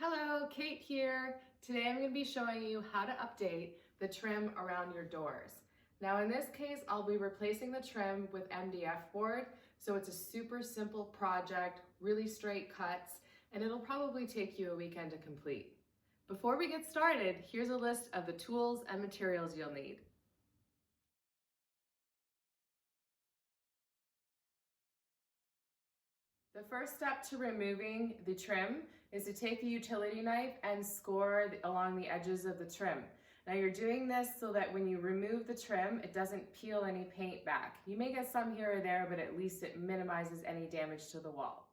Hello, Kate here. Today I'm going to be showing you how to update the trim around your doors. Now in this case, I'll be replacing the trim with MDF board. So it's a super simple project, really straight cuts, and it'll probably take you a weekend to complete. Before we get started, here's a list of the tools and materials you'll need. The first step to removing the trim is to take a utility knife and score along the edges of the trim. Now you're doing this so that when you remove the trim, it doesn't peel any paint back. You may get some here or there, but at least it minimizes any damage to the wall.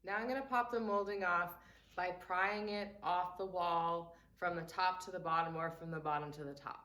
Now I'm going to pop the molding off by prying it off the wall from the top to the bottom or from the bottom to the top.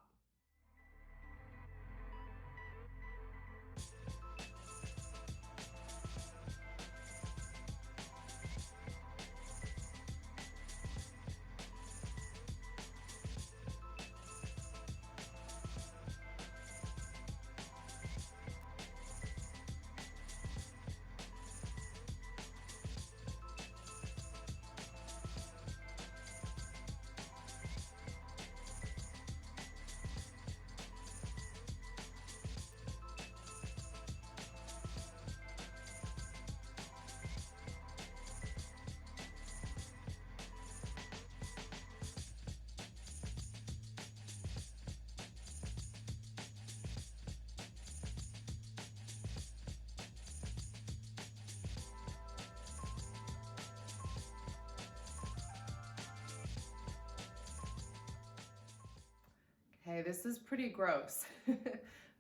Okay, this is pretty gross.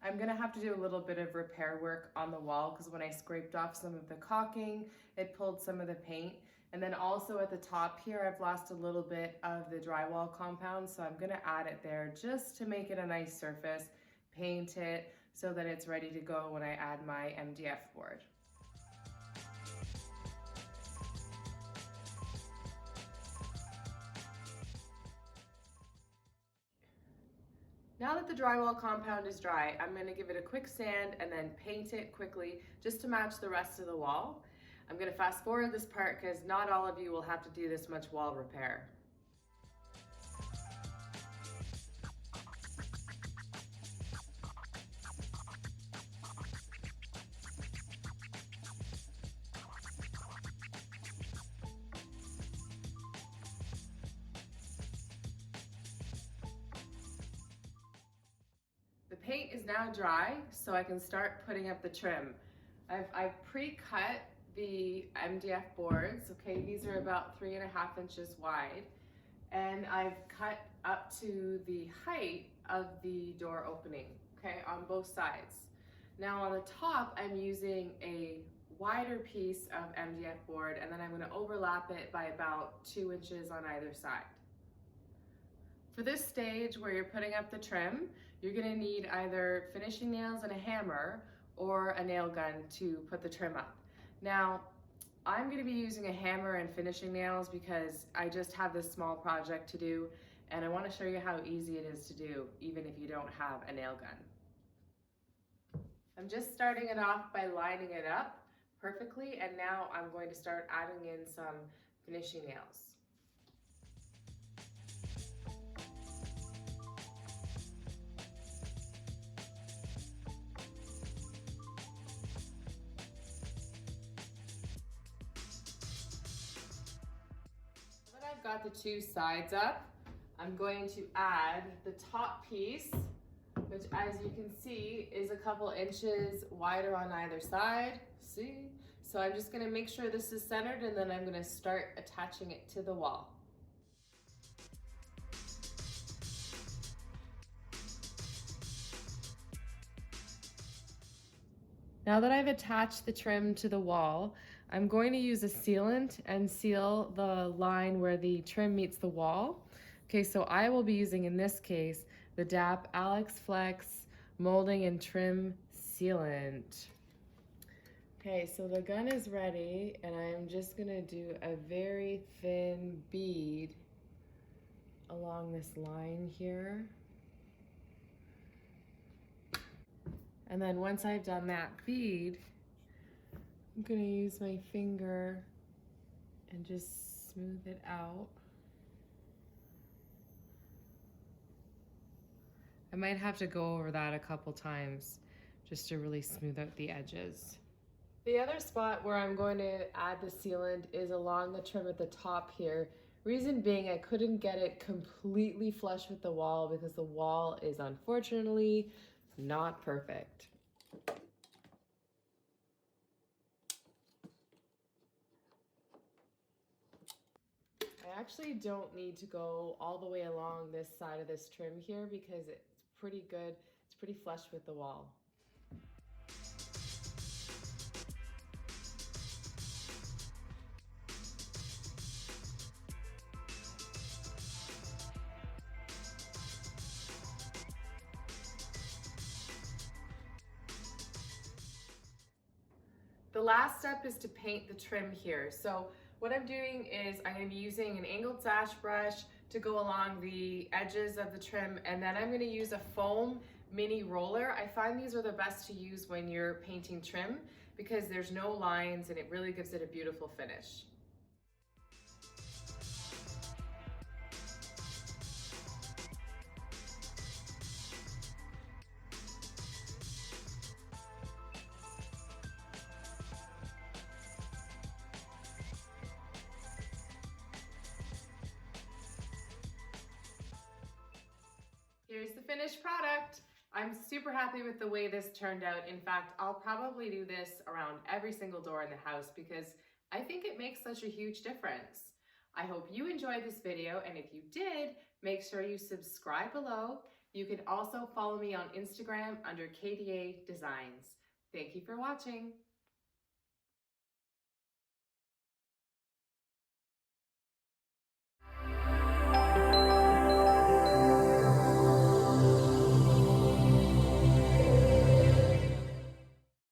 I'm gonna have to do a little bit of repair work on the wall because when I scraped off some of the caulking, it pulled some of the paint. And then also at the top here, I've lost a little bit of the drywall compound, so I'm gonna add it there just to make it a nice surface, paint it so that it's ready to go when I add my MDF board. Now that the drywall compound is dry, I'm going to give it a quick sand and then paint it quickly just to match the rest of the wall. I'm going to fast forward this part because not all of you will have to do this much wall repair. The paint is now dry, so I can start putting up the trim. I've pre-cut the MDF boards, okay? These are about 3.5 inches wide, and I've cut up to the height of the door opening, okay, on both sides. Now on the top, I'm using a wider piece of MDF board, and then I'm gonna overlap it by about 2 inches on either side. For this stage where you're putting up the trim, you're gonna need either finishing nails and a hammer or a nail gun to put the trim up. Now, I'm gonna be using a hammer and finishing nails because I just have this small project to do and I wanna show you how easy it is to do, even if you don't have a nail gun. I'm just starting it off by lining it up perfectly, and now I'm going to start adding in some finishing nails. When I've got the two sides up, I'm going to add the top piece, which as you can see is a couple inches wider on either side. See? So I'm just gonna make sure this is centered and then I'm gonna start attaching it to the wall. Now that I've attached the trim to the wall, I'm going to use a sealant and seal the line where the trim meets the wall. Okay, so I will be using, in this case, the DAP Alex Flex Molding and Trim Sealant. Okay, so the gun is ready, and I'm just gonna do a very thin bead along this line here. And then once I've done that bead, I'm gonna use my finger and just smooth it out. I might have to go over that a couple times just to really smooth out the edges. The other spot where I'm going to add the sealant is along the trim at the top here. Reason being, I couldn't get it completely flush with the wall because the wall is unfortunately not perfect. I actually don't need to go all the way along this side of this trim here because it's pretty good. It's pretty flush with the wall. The last step is to paint the trim here. So what I'm doing is I'm going to be using an angled sash brush to go along the edges of the trim, and then I'm going to use a foam mini roller. I find these are the best to use when you're painting trim because there's no lines and it really gives it a beautiful finish. Here's the finished product. I'm super happy with the way this turned out. In fact, I'll probably do this around every single door in the house because I think it makes such a huge difference. I hope you enjoyed this video, and if you did, make sure you subscribe below. You can also follow me on Instagram under KDA Designs. Thank you for watching.